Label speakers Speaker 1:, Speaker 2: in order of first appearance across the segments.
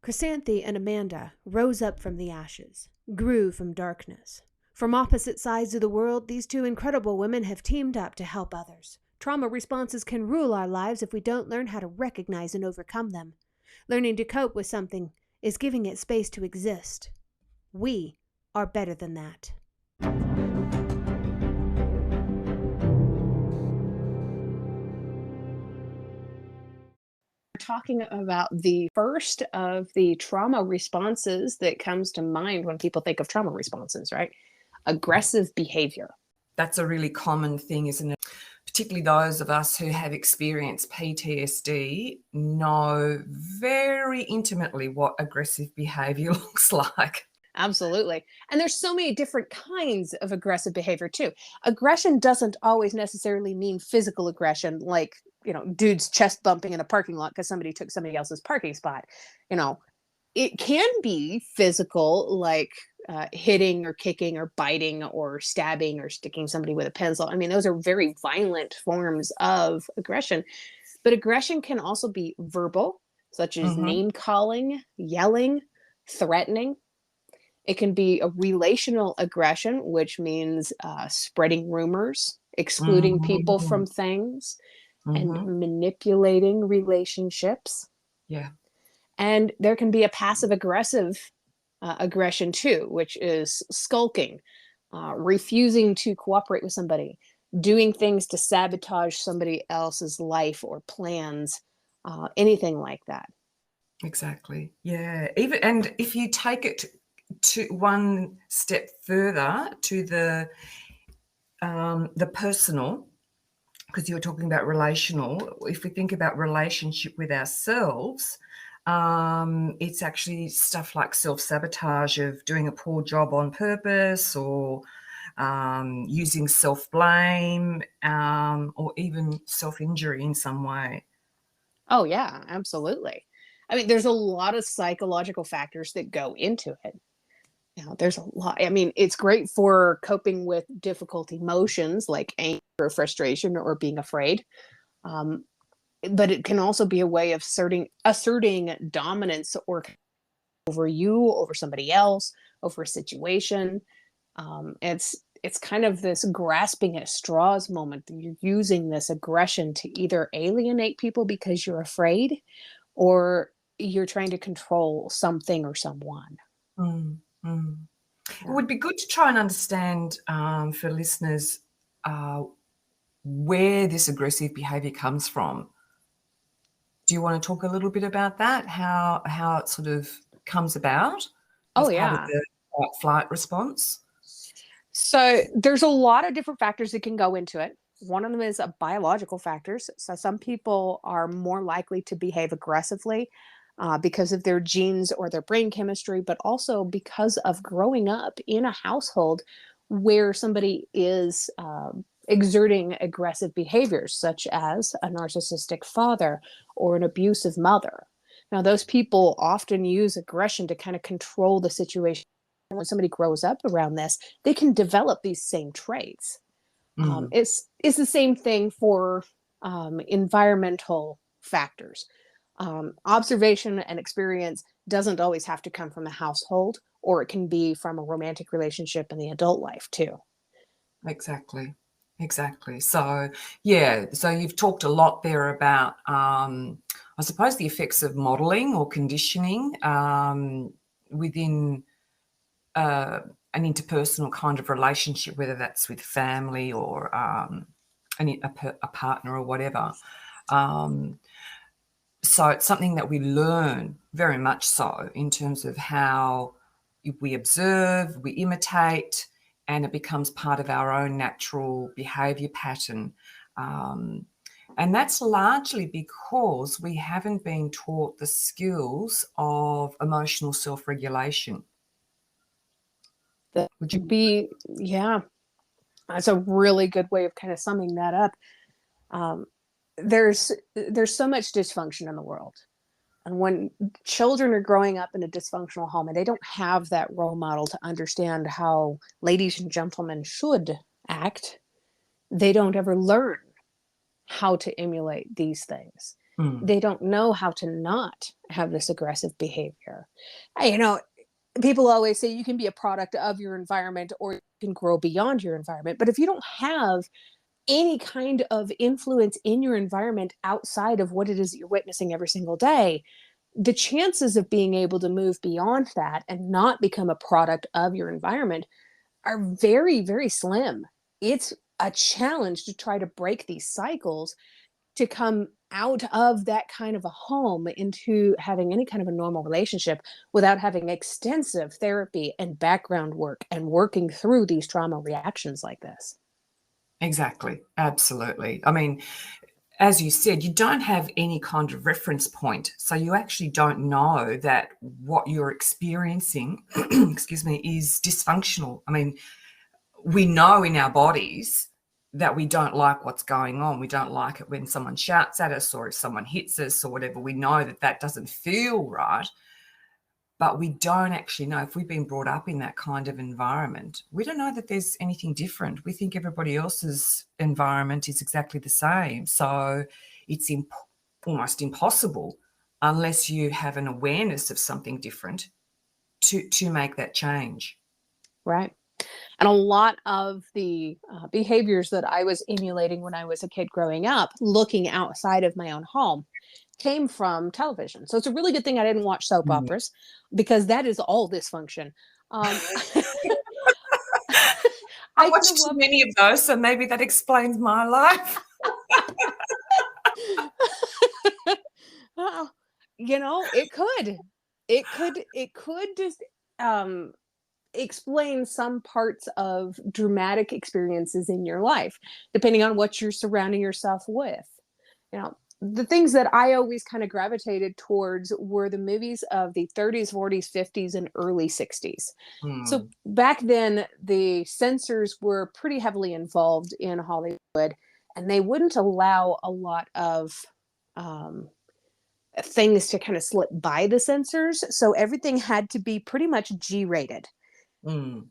Speaker 1: Chrysanthe and Amanda rose up from the ashes, grew from darkness. From opposite sides of the world, these two incredible women have teamed up to help others. Trauma responses can rule our lives if we don't learn how to recognize and overcome them. Learning to cope with something is giving it space to exist. We are better than that.
Speaker 2: Talking about the first of the trauma responses that comes to mind when people think of trauma responses, right? Aggressive behavior.
Speaker 3: That's a really common thing, isn't it? Particularly those of us who have experienced PTSD know very intimately what aggressive behavior looks like.
Speaker 2: Absolutely. And there's so many different kinds of aggressive behavior too. Aggression doesn't always necessarily mean physical aggression, like, dudes chest bumping in a parking lot because somebody took somebody else's parking spot. It can be physical, like hitting or kicking or biting or stabbing or sticking somebody with a pencil. I mean, those are very violent forms of aggression. But aggression can also be verbal, such as name calling, yelling, threatening. It can be a relational aggression, which means spreading rumors, excluding people from things, and manipulating relationships.
Speaker 3: Yeah.
Speaker 2: And there can be a passive aggressive aggression too, which is skulking, refusing to cooperate with somebody, doing things to sabotage somebody else's life or plans, anything like that.
Speaker 3: Exactly. Yeah. And if you take it to one step further to the personal, because you were talking about relational, if we think about relationship with ourselves, it's actually stuff like self-sabotage of doing a poor job on purpose, or using self-blame, or even self-injury in some way.
Speaker 2: Oh, yeah, absolutely. I mean, there's a lot of psychological factors that go into it. There's a lot. I mean, it's great for coping with difficult emotions like anger or frustration or being afraid. Um, but it can also be a way of asserting dominance or over you, over somebody else, over a situation. It's kind of this grasping at straws moment. You're using this aggression to either alienate people because you're afraid, or you're trying to control something or someone.
Speaker 3: Mm, mm.
Speaker 2: Yeah.
Speaker 3: It would be good to try and understand, for listeners, where this aggressive behaviour comes from. Do you want to talk a little bit about that? How it sort of comes about
Speaker 2: Oh,
Speaker 3: as part of
Speaker 2: yeah.
Speaker 3: the fight-flight response?
Speaker 2: So there's a lot of different factors that can go into it. One of them is biological factors. So some people are more likely to behave aggressively because of their genes or their brain chemistry, but also because of growing up in a household where somebody is exerting aggressive behaviors, such as a narcissistic father or an abusive mother. Now, those people often use aggression to kind of control the situation. When somebody grows up around this, they can develop these same traits. It's the same thing for environmental factors. Observation and experience doesn't always have to come from a household, or it can be from a romantic relationship in the adult life too.
Speaker 3: Exactly. So, yeah, so you've talked a lot there about, I suppose, the effects of modelling or conditioning within an interpersonal kind of relationship, whether that's with family or a partner or whatever. So it's something that we learn very much so in terms of how we observe, we imitate, and it becomes part of our own natural behaviour pattern. And that's largely because we haven't been taught the skills of emotional self-regulation. Would you?
Speaker 2: Yeah, that's a really good way of kind of summing that up. There's so much dysfunction in the world. And when children are growing up in a dysfunctional home and they don't have that role model to understand how ladies and gentlemen should act, they don't ever learn how to emulate these things.
Speaker 3: Mm.
Speaker 2: They don't know how to not have this aggressive behavior. You know, people always say you can be a product of your environment or you can grow beyond your environment. But if you don't have any kind of influence in your environment outside of what it is that you're witnessing every single day, the chances of being able to move beyond that and not become a product of your environment are very, very slim. It's a challenge to try to break these cycles, to come out of that kind of a home into having any kind of a normal relationship without having extensive therapy and background work and working through these trauma reactions like this.
Speaker 3: Exactly. Absolutely. I mean, as you said, you don't have any kind of reference point. So you actually don't know that what you're experiencing, excuse me, is dysfunctional. I mean, we know in our bodies that we don't like what's going on. We don't like it when someone shouts at us or if someone hits us or whatever. We know that that doesn't feel right. But we don't actually know if we've been brought up in that kind of environment. We don't know that there's anything different. We think everybody else's environment is exactly the same. So it's almost impossible unless you have an awareness of something different to make that change.
Speaker 2: Right. And a lot of the behaviors that I was emulating when I was a kid growing up, looking outside of my own home, came from television. So it's a really good thing I didn't watch soap
Speaker 3: Mm.
Speaker 2: operas, because that is all dysfunction. Um,
Speaker 3: I
Speaker 2: I
Speaker 3: watched
Speaker 2: grew
Speaker 3: too
Speaker 2: up.
Speaker 3: many of those, so maybe that explains my life.
Speaker 2: Well, it could just um, explain some parts of dramatic experiences in your life, depending on what you're surrounding yourself with. You know, the things that I always kind of gravitated towards were the movies of the 30s, 40s, 50s, and early 60s. So
Speaker 3: Mm,
Speaker 2: back then, the censors were pretty heavily involved in Hollywood, and they wouldn't allow a lot of um, things to kind of slip by the censors. So everything had to be pretty much G rated.
Speaker 3: mm,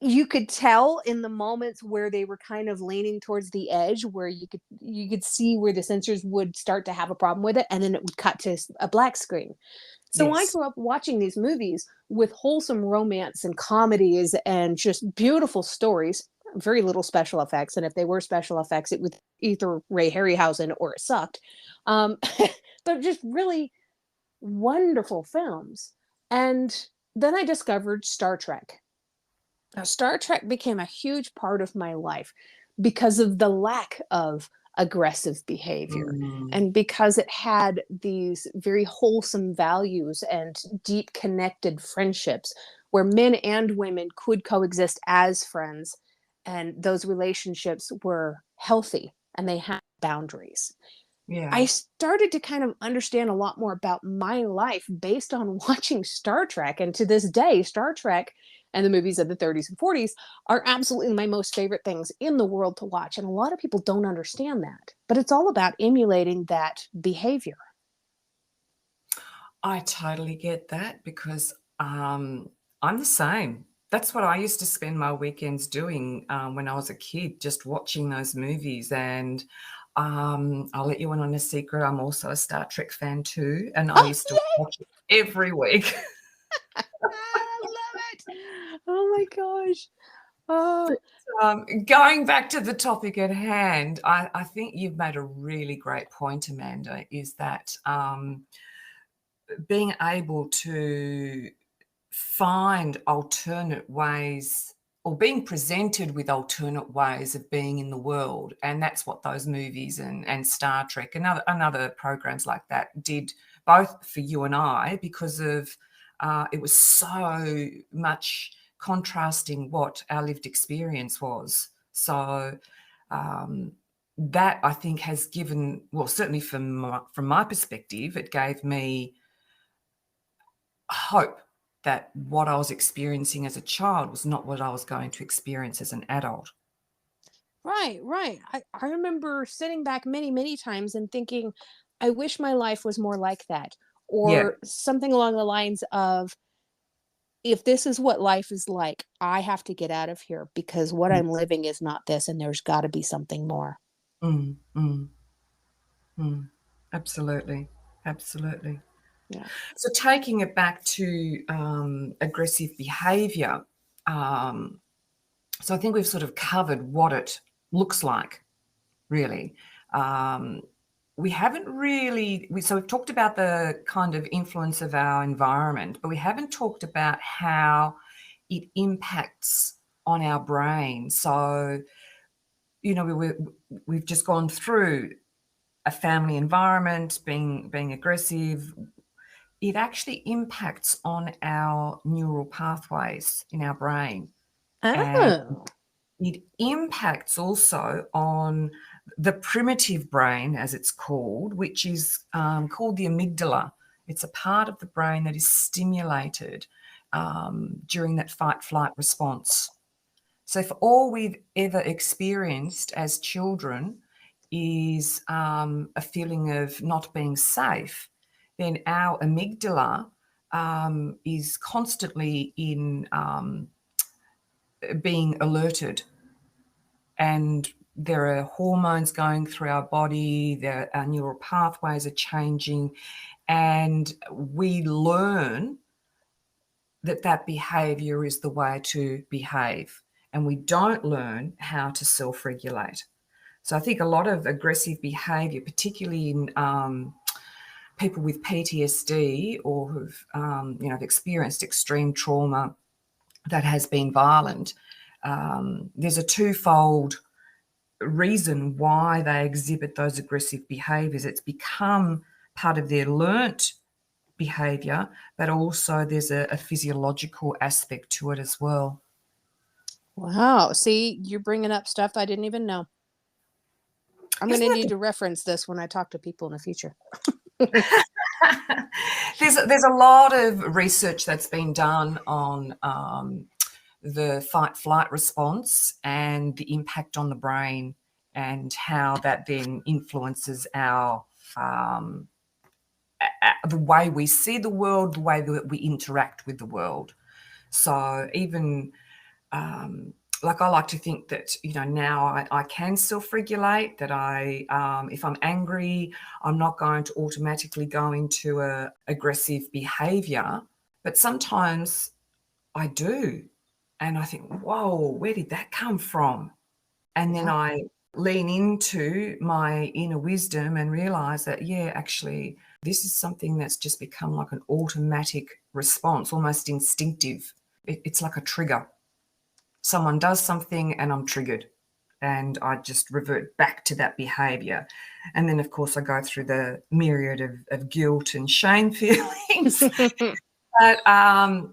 Speaker 2: You could tell in the moments where they were kind of leaning towards the edge, where you could see where the censors would start to have a problem with it, and then it would cut to a black screen. So I
Speaker 3: yes.
Speaker 2: grew up watching these movies with wholesome romance and comedies and just beautiful stories, very little special effects, and if they were special effects it was either Ray Harryhausen or it sucked. um, but just really wonderful films. And then I discovered Star Trek. Now, Star Trek became a huge part of my life because of the lack of aggressive behavior
Speaker 3: Mm,
Speaker 2: and because it had these very wholesome values and deep connected friendships where men and women could coexist as friends, and those relationships were healthy and they had boundaries.
Speaker 3: yeah.
Speaker 2: I started to kind of understand a lot more about my life based on watching Star Trek. And to this day, Star Trek and the movies of the 30s and 40s are absolutely my most favorite things in the world to watch. And a lot of people don't understand that, but it's all about emulating that behavior.
Speaker 3: I totally get that because I'm the same. That's what I used to spend my weekends doing when I was a kid, just watching those movies. And I'll let you in on a secret. I'm also a Star Trek fan too, and I
Speaker 2: Oh,
Speaker 3: used to
Speaker 2: yay!
Speaker 3: watch it every week.
Speaker 2: I love it. Oh my gosh. Oh,
Speaker 3: Going back to the topic at hand, I think you've made a really great point, Amanda, is that being able to find alternate ways or being presented with alternate ways of being in the world. And that's what those movies and Star Trek and other programs like that did, both for you and I, because of it was so much contrasting what our lived experience was. So that I think has given, well, certainly from my perspective, it gave me hope that what I was experiencing as a child was not what I was going to experience as an adult.
Speaker 2: right, right. I remember sitting back many, many times and thinking, I wish my life was more like that.
Speaker 3: Yeah.
Speaker 2: Or something along the lines of, if this is what life is like, I have to get out of here because what
Speaker 3: Mm,
Speaker 2: I'm living is not this, and there's got to be something more.
Speaker 3: mm, mm, mm. Absolutely. Absolutely.
Speaker 2: Yeah.
Speaker 3: So taking it back to aggressive behaviour, so I think we've sort of covered what it looks like, really. Um, we haven't really, so we've talked about the kind of influence of our environment, but we haven't talked about how it impacts on our brain. So, we've just gone through a family environment, being aggressive. It actually impacts on our neural pathways in our brain. And
Speaker 2: Oh.
Speaker 3: it impacts also on the primitive brain, as it's called, which is called the amygdala. It's a part of the brain that is stimulated during that fight-flight response. So if all we've ever experienced as children is a feeling of not being safe, then our amygdala is constantly in being alerted, and there are hormones going through our body, our neural pathways are changing, and we learn that behavior is the way to behave, and we don't learn how to self-regulate. So I think a lot of aggressive behavior, particularly in people with PTSD or who've have experienced extreme trauma that has been violent, there's a twofold reason why they exhibit those aggressive behaviours. It's become part of their learnt behaviour, but also there's a physiological aspect to it as well.
Speaker 2: Wow. See, you're bringing up stuff I didn't even know. I'm going
Speaker 3: Isn't
Speaker 2: to
Speaker 3: that
Speaker 2: need to reference this when I talk to people in the future.
Speaker 3: there's a lot of research that's been done on the fight-flight response and the impact on the brain and how that then influences our the way we see the world, the way that we interact with the world. So even like I like to think that, now I can self-regulate, that if I'm angry, I'm not going to automatically go into a aggressive behavior, but sometimes I do. And I think, whoa, where did that come from? And then
Speaker 2: Yeah.
Speaker 3: I lean into my inner wisdom and realize that, yeah, actually, this is something that's just become like an automatic response, almost instinctive. It's like a trigger. Someone does something and I'm triggered, and I just revert back to that behavior. And then, of course, I go through the myriad of guilt and shame feelings. But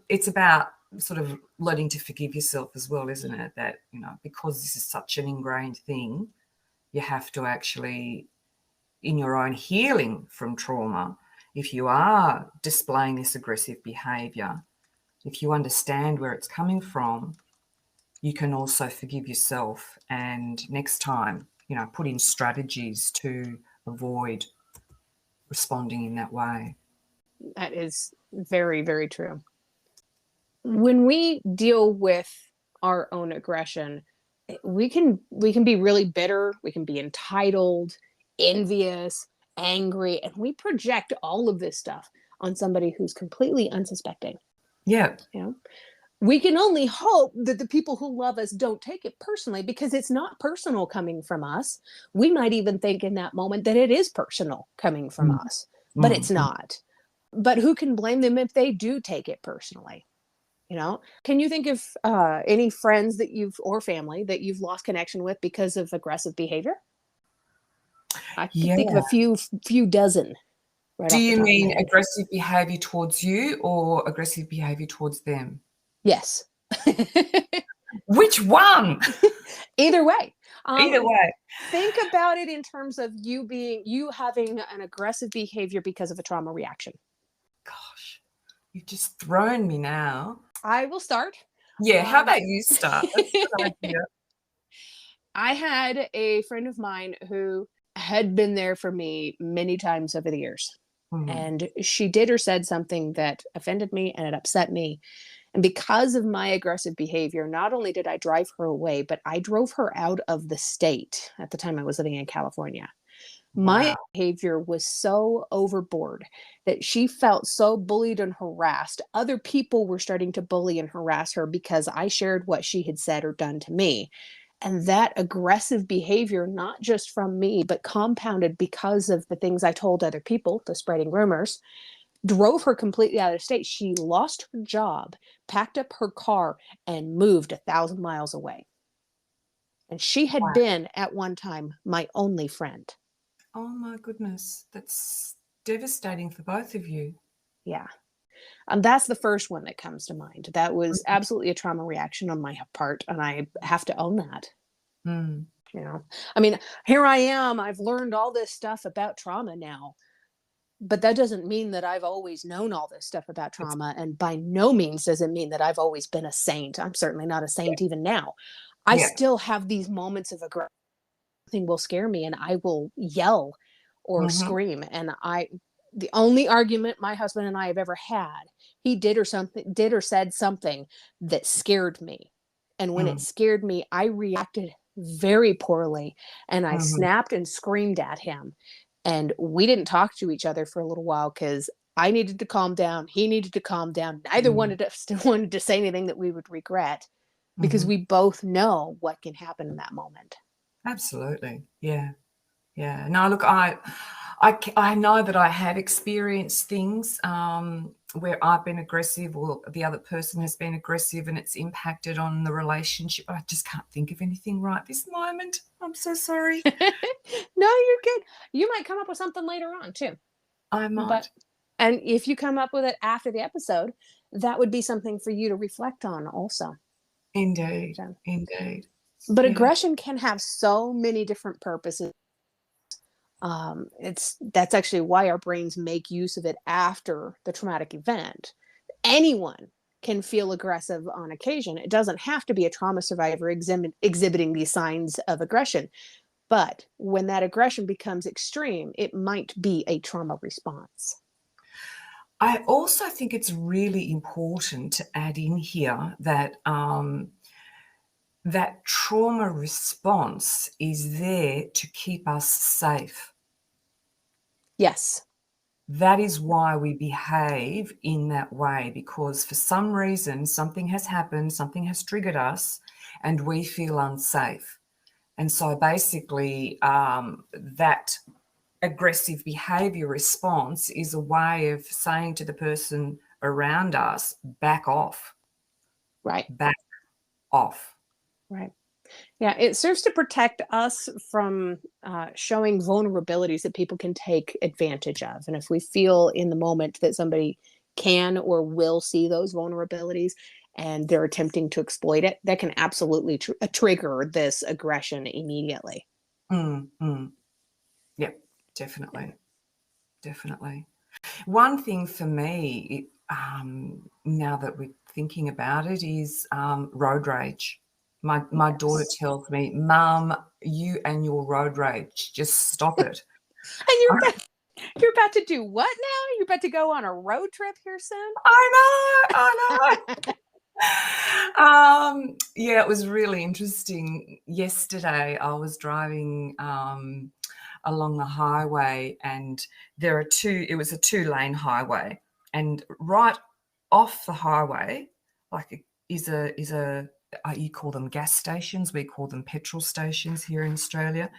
Speaker 3: it's about sort of learning to forgive yourself as well, isn't it? That, because this is such an ingrained thing, you have to actually, in your own healing from trauma, if you are displaying this aggressive behavior, if you understand where it's coming from, you can also forgive yourself, and next time, put in strategies to avoid responding in that way.
Speaker 2: That is very, very true. When we deal with our own aggression, we can be really bitter, we can be entitled, envious, angry, and we project all of this stuff on somebody who's completely unsuspecting.
Speaker 3: Yeah.
Speaker 2: You know, we can only hope that the people who love us don't take it personally, because it's not personal coming from us. We might even think in that moment that it is personal coming from
Speaker 3: Mm,
Speaker 2: us, but
Speaker 3: mm,
Speaker 2: it's
Speaker 3: mm.
Speaker 2: not. But who can blame them if they do take it personally? Can you think of any friends that you've or family that you've lost connection with because of aggressive behavior? I can
Speaker 3: Yeah.
Speaker 2: think of a few dozen right
Speaker 3: Do
Speaker 2: off the
Speaker 3: you
Speaker 2: top of my
Speaker 3: mean
Speaker 2: head.
Speaker 3: aggressive behavior towards you or aggressive behavior towards them?
Speaker 2: Yes.
Speaker 3: Which one?
Speaker 2: Either way.
Speaker 3: Either way.
Speaker 2: Think about it in terms of you having an aggressive behavior because of a trauma reaction.
Speaker 3: Gosh, you've just thrown me now.
Speaker 2: I will start.
Speaker 3: Yeah, how
Speaker 2: Um,
Speaker 3: about you start? That's a good idea.
Speaker 2: I had a friend of mine who had been there for me many times over the years.
Speaker 3: Mhm.
Speaker 2: And she did or said something that offended me and it upset me. And because of my aggressive behavior, not only did I drive her away, but I drove her out of the state. At the time, I was living in California. My
Speaker 3: Wow.
Speaker 2: behavior was so overboard that she felt so bullied and harassed. Other people were starting to bully and harass her because I shared what she had said or done to me. And that aggressive behavior, not just from me, but compounded because of the things I told other people, the spreading rumors, drove her completely out of state. She lost her job, packed up her car, and moved 1,000 miles away. And she had
Speaker 3: Wow.
Speaker 2: been at one time my only friend.
Speaker 3: Oh my goodness. That's devastating for both of you.
Speaker 2: Yeah. That's the first one that comes to mind. That was absolutely a trauma reaction on my part, and I have to own that.
Speaker 3: Mm.
Speaker 2: You know, I mean, here I am. I've learned all this stuff about trauma now, but that doesn't mean that I've always known all this stuff about
Speaker 3: It's,
Speaker 2: trauma, and by no means does it mean that I've always been a saint. I'm certainly not a
Speaker 3: yeah.
Speaker 2: saint even now. I
Speaker 3: Yeah.
Speaker 2: still have these moments of aggression. Thing will scare me, and I will yell or
Speaker 3: Mm-hmm.
Speaker 2: scream. And the only argument my husband and I have ever had, he did or said something that scared me. And when it
Speaker 3: Mm.
Speaker 2: scared me, I reacted very poorly, and I
Speaker 3: Mm-hmm.
Speaker 2: snapped and screamed at him. And we didn't talk to each other for a little while because I needed to calm down. He needed to calm down. Neither
Speaker 3: Mm.
Speaker 2: wanted us to wanted to say anything that we would regret because
Speaker 3: Mm-hmm.
Speaker 2: we both know what can happen in that moment.
Speaker 3: Absolutely. Yeah. Yeah. No, look, I know that I have experienced things where I've been aggressive or the other person has been aggressive and it's impacted on the relationship. I just can't think of anything right this moment. I'm so sorry.
Speaker 2: No, you're good. You might come up with something later on too.
Speaker 3: I
Speaker 2: But
Speaker 3: might.
Speaker 2: and if you come up with it after the episode, that would be something for you to reflect on also.
Speaker 3: Indeed.
Speaker 2: So,
Speaker 3: Indeed.
Speaker 2: but
Speaker 3: Yeah.
Speaker 2: aggression can have so many different purposes. It's that's actually why our brains make use of it after the traumatic event. Anyone can feel aggressive on occasion. It doesn't have to be a trauma survivor exhibiting these signs of aggression. But when that aggression becomes extreme, it might be a trauma response.
Speaker 3: I also think it's really important to add in here that that trauma response is there to keep us safe.
Speaker 2: Yes.
Speaker 3: That is why we behave in that way, because for some reason, something has happened, something has triggered us, and we feel unsafe. And so basically, that aggressive behavior response is a way of saying to the person around us, back off,
Speaker 2: Right.
Speaker 3: back off.
Speaker 2: Right. Yeah. It serves to protect us from showing vulnerabilities that people can take advantage of. And if we feel in the moment that somebody can or will see those vulnerabilities and they're attempting to exploit it, that can absolutely trigger this aggression immediately.
Speaker 3: Mm, mm. Yeah,
Speaker 2: Yeah.
Speaker 3: definitely. Definitely. One thing for me, now that we're thinking about it, is road rage. My daughter
Speaker 2: Yes.
Speaker 3: tells me, "Mum, you and your road rage, just stop it."
Speaker 2: And you're about to do what now? You're about to go on a road trip here soon?
Speaker 3: I know. Yeah, it was really interesting. Yesterday, I was driving along the highway, and it was a two-lane highway, and right off the highway, you call them gas stations, we call them petrol stations here in Australia,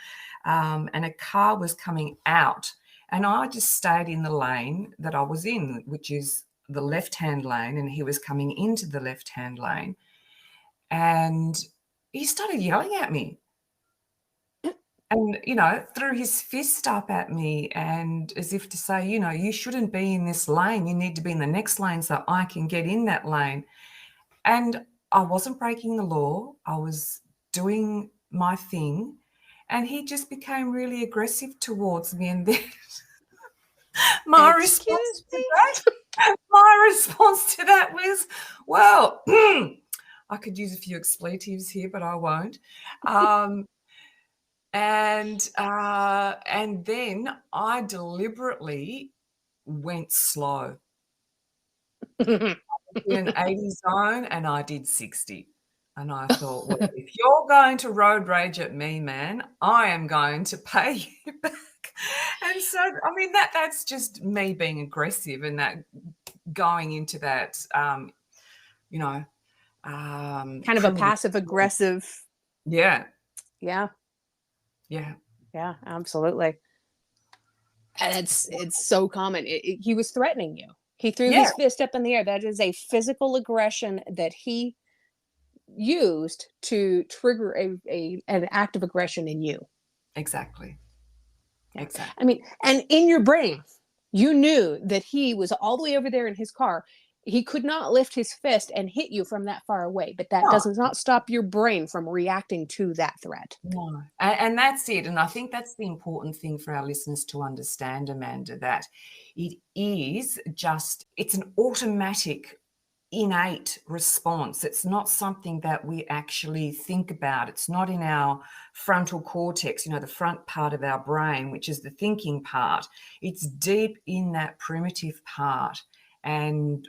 Speaker 3: and a car was coming out, and I just stayed in the lane that I was in, which is the left-hand lane, and he was coming into the left-hand lane, and he started yelling at me and, threw his fist up at me, and as if to say, "You shouldn't be in this lane. You need to be in the next lane so I can get in that lane." And I wasn't breaking the law. I was doing my thing, and he just became really aggressive towards me, and then my response
Speaker 2: Excuse
Speaker 3: to
Speaker 2: me?
Speaker 3: that was, well, I could use a few expletives here, but I won't. And then I deliberately went slow. In an 80 zone, and I did 60. And I thought, well, if you're going to road rage at me, man, I am going to pay you back. And so, I mean, that's just me being aggressive, and that going into that, you know,
Speaker 2: Kind of a
Speaker 3: primitive.
Speaker 2: passive aggressive.
Speaker 3: Yeah,
Speaker 2: Yeah.
Speaker 3: yeah,
Speaker 2: Yeah, absolutely. And it's so common. He was threatening you. He threw
Speaker 3: yeah,
Speaker 2: his fist up in the air. That is a physical aggression that he used to trigger an act of aggression in you.
Speaker 3: exactly,
Speaker 2: Yeah. I
Speaker 3: exactly.
Speaker 2: mean, and in your brain, you knew that he was all the way over there in his car. He could not lift his fist and hit you from that far away, but that
Speaker 3: No,
Speaker 2: does not stop your brain from reacting to that threat.
Speaker 3: no. And that's it. And I think that's the important thing for our listeners to understand, Amanda, that it is just, it's an automatic, innate response. It's not something that we actually think about. It's not in our frontal cortex, the front part of our brain, which is the thinking part. It's deep in that primitive part. And,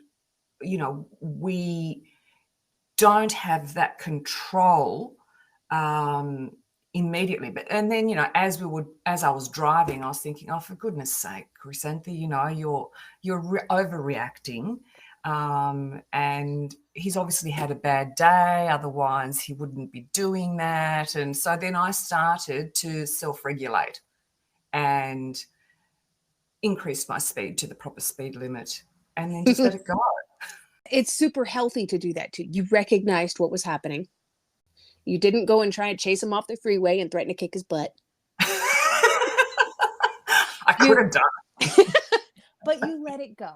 Speaker 3: we don't have that control immediately. And then, as I was driving, I was thinking, oh, for goodness sake, Chrysanthe, you're overreacting. And he's obviously had a bad day, otherwise he wouldn't be doing that. And so then I started to self-regulate and increase my speed to the proper speed limit, and then just let it go.
Speaker 2: It's super healthy to do that too. You recognized what was happening. You didn't go and try and chase him off the freeway and threaten to kick his butt.
Speaker 3: I could have done.
Speaker 2: But you let it go.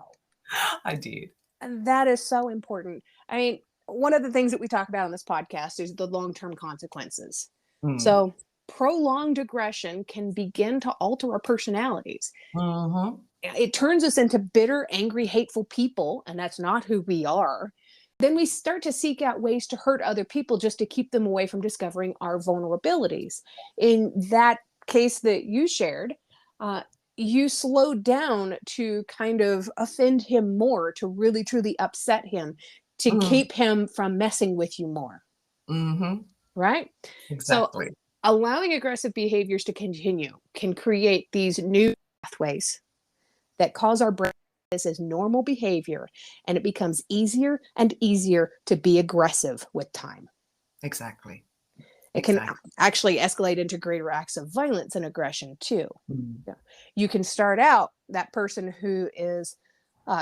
Speaker 3: I did.
Speaker 2: And that is so important. I mean, one of the things that we talk about on this podcast is the long-term consequences. So prolonged aggression can begin to alter our personalities.
Speaker 3: Mm-hmm.
Speaker 2: It turns us into bitter, angry, hateful people, and that's not who we are. Then we start to seek out ways to hurt other people just to keep them away from discovering our vulnerabilities. In that case that you shared, you slowed down to kind of offend him more, to really truly upset him, to keep him from messing with you more.
Speaker 3: Mm-hmm.
Speaker 2: Right?
Speaker 3: Exactly.
Speaker 2: So allowing aggressive behaviors to continue can create these new pathways that cause our brain this as normal behavior, and it becomes easier and easier to be aggressive with time.
Speaker 3: Exactly.
Speaker 2: It can actually escalate into greater acts of violence and aggression too. Yeah. You can start out that person who is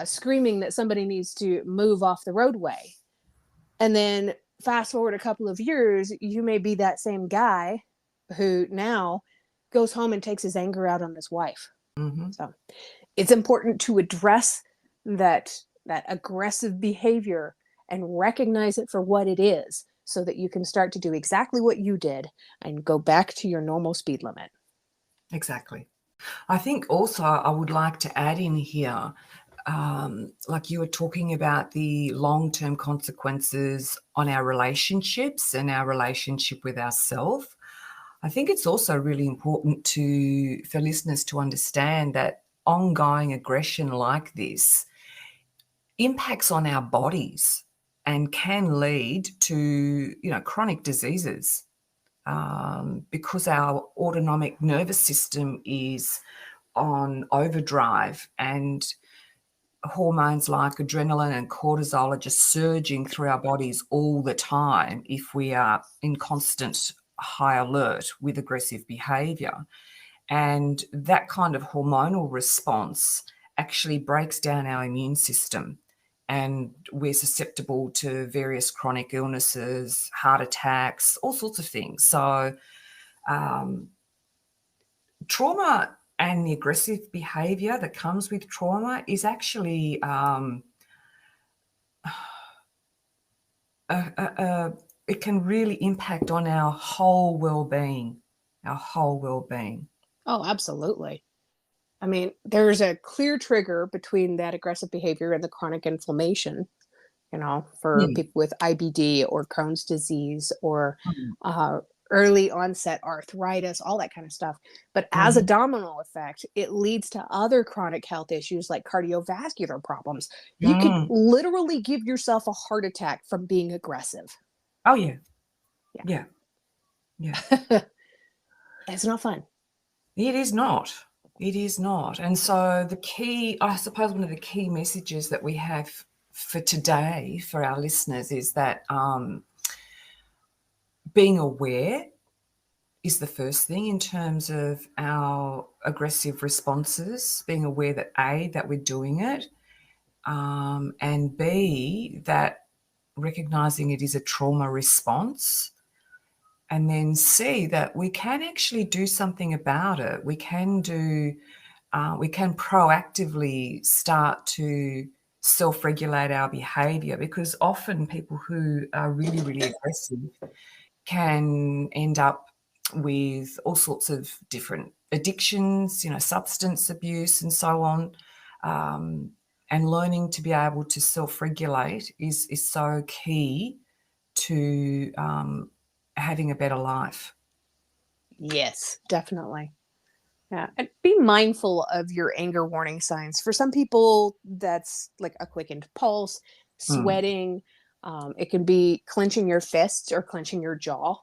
Speaker 2: screaming that somebody needs to move off the roadway, and then fast forward a couple of years, you may be that same guy who now goes home and takes his anger out on his wife. So it's important to address that aggressive behavior and recognize it for what it is, so that you can start to do exactly what you did and go back to your normal speed limit.
Speaker 3: Exactly. I think also I would like to add in here, like you were talking about the long-term consequences on our relationships and our relationship with ourselves. I think it's also really important for listeners to understand that ongoing aggression like this impacts on our bodies and can lead to, chronic diseases, because our autonomic nervous system is on overdrive, and hormones like adrenaline and cortisol are just surging through our bodies all the time if we are in constant high alert with aggressive behavior. And that kind of hormonal response actually breaks down our immune system, and we're susceptible to various chronic illnesses, heart attacks, all sorts of things. So trauma and the aggressive behavior that comes with trauma is actually it can really impact on our whole well-being.
Speaker 2: Oh, absolutely. I mean, there's a clear trigger between that aggressive behavior and the chronic inflammation, for people with IBD or Crohn's disease or early onset arthritis, all that kind of stuff. But as a domino effect, it leads to other chronic health issues like cardiovascular problems. You could literally give yourself a heart attack from being aggressive.
Speaker 3: Oh, yeah. Yeah.
Speaker 2: It's not fun.
Speaker 3: It is not. It is not. And so the key, I suppose one of the key messages that we have for today for our listeners is that being aware is the first thing in terms of our aggressive responses, being aware that A, that we're doing it, and B, that recognizing it is a trauma response, and then C, that we can actually do something about it. We can proactively start to self-regulate our behavior, because often people who are really, really aggressive can end up with all sorts of different addictions, substance abuse and so on. And learning to be able to self-regulate is so key to having a better life.
Speaker 2: Yes, definitely. Yeah, and be mindful of your anger warning signs. For some people, that's like a quickened pulse, sweating. It can be clenching your fists or clenching your jaw.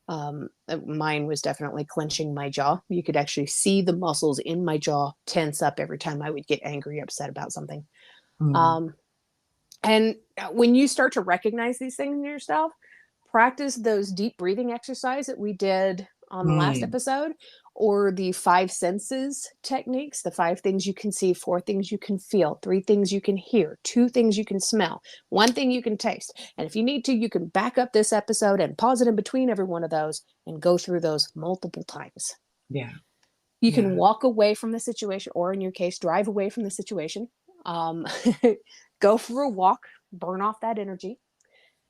Speaker 2: Mine was definitely clenching my jaw. You could actually see the muscles in my jaw tense up every time I would get angry, upset about something. Um, and when you start to recognize these things in yourself, practice those deep breathing exercise that we did on the last episode, or the 5 senses techniques, the 5 things you can see, 4 things you can feel, 3 things you can hear, 2 things you can smell, 1 thing you can taste. And if you need to, you can back up this episode and pause it in between every one of those and go through those multiple times.
Speaker 3: Yeah.
Speaker 2: You can walk away from the situation, or in your case, drive away from the situation. Go for a walk, burn off that energy.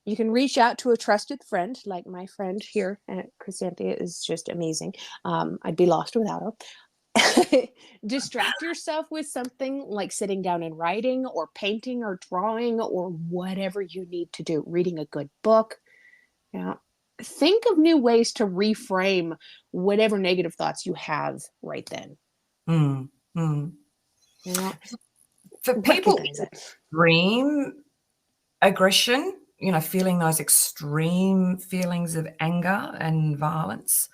Speaker 2: You can reach out to a trusted friend, like my friend here at Chrysanthia is just amazing. I'd be lost without her. Distract yourself with something like sitting down and writing or painting or drawing or whatever you need to do, reading a good book. Think of new ways to reframe whatever negative thoughts you have right then.
Speaker 3: For people in extreme aggression, feeling those extreme feelings of anger and violence,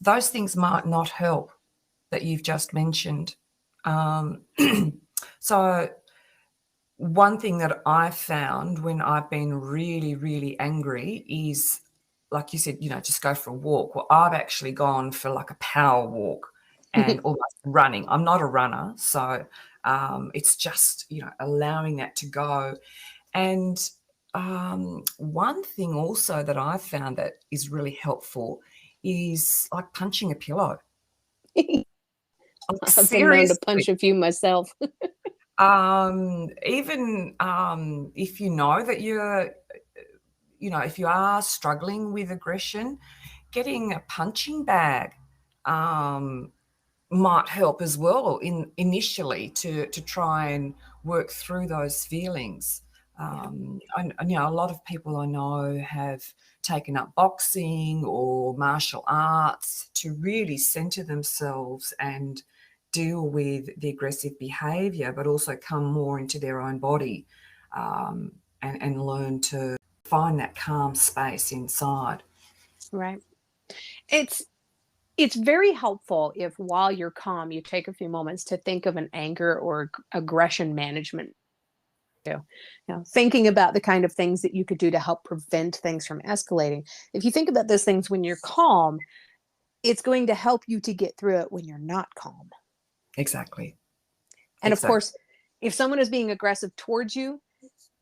Speaker 3: those things might not help that you've just mentioned. So one thing that I've found when I've been really, really angry is, like you said, just go for a walk. Well, I've actually gone for like a power walk and almost running. I'm not a runner, so it's just, allowing that to go. And one thing also that I've found that is really helpful is like punching a pillow.
Speaker 2: I've been known to punch a few myself.
Speaker 3: Even if you know that if you are struggling with aggression, getting a punching bag might help as well initially to try and work through those feelings. A lot of people I know have taken up boxing or martial arts to really center themselves and deal with the aggressive behavior, but also come more into their own body and learn to find that calm space inside.
Speaker 2: Right. It's very helpful if, while you're calm, you take a few moments to think of an anger or aggression management. Thinking about the kind of things that you could do to help prevent things from escalating. If you think about those things when you're calm, it's going to help you to get through it when you're not calm.
Speaker 3: Exactly.
Speaker 2: And of course, if someone is being aggressive towards you,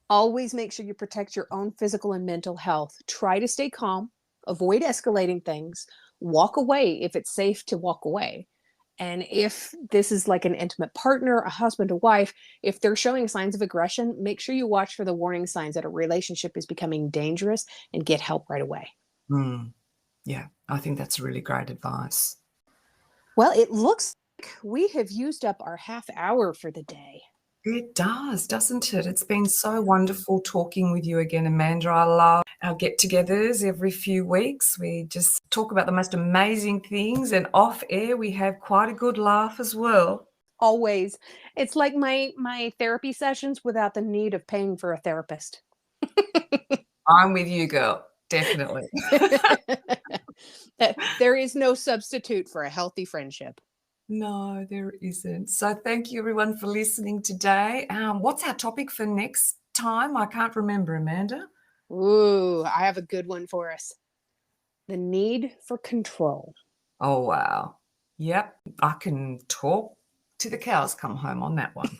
Speaker 2: always make sure you protect your own physical and mental health. Try to stay calm, avoid escalating things, walk away if it's safe to walk away. And if this is like an intimate partner, a husband, a wife, if they're showing signs of aggression, make sure you watch for the warning signs that a relationship is becoming dangerous and get help right away.
Speaker 3: Yeah, I think that's really great advice.
Speaker 2: Well, it looks like we have used up our half hour for the day.
Speaker 3: It does, doesn't it? It's been so wonderful talking with you again, Amanda. I love our get-togethers every few weeks. We just talk about the most amazing things, and off air we have quite a good laugh as well.
Speaker 2: Always. It's like my therapy sessions without the need of paying for a therapist.
Speaker 3: I'm with you, girl. Definitely.
Speaker 2: There is no substitute for a healthy friendship.
Speaker 3: No, there isn't. So thank you everyone for listening today. What's our topic for next time? I can't remember, Amanda.
Speaker 2: Ooh, I have a good one for us. The need for control.
Speaker 3: Oh, wow. Yep. I can talk to the cows come home on that one.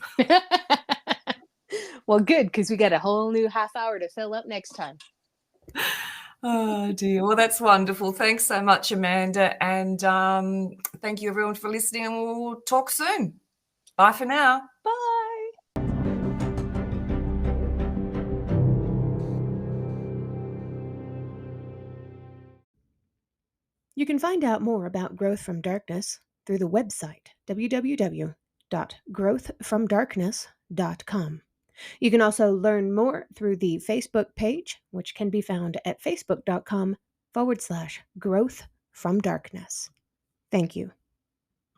Speaker 2: Well, good, because we got a whole new half hour to fill up next time.
Speaker 3: Oh, dear. Well, that's wonderful. Thanks so much, Amanda. And thank you, everyone, for listening. And we'll talk soon. Bye for now.
Speaker 2: Bye.
Speaker 1: You can find out more about Growth from Darkness through the website www.growthfromdarkness.com. You can also learn more through the Facebook page, which can be found at facebook.com/growth from darkness. Thank you.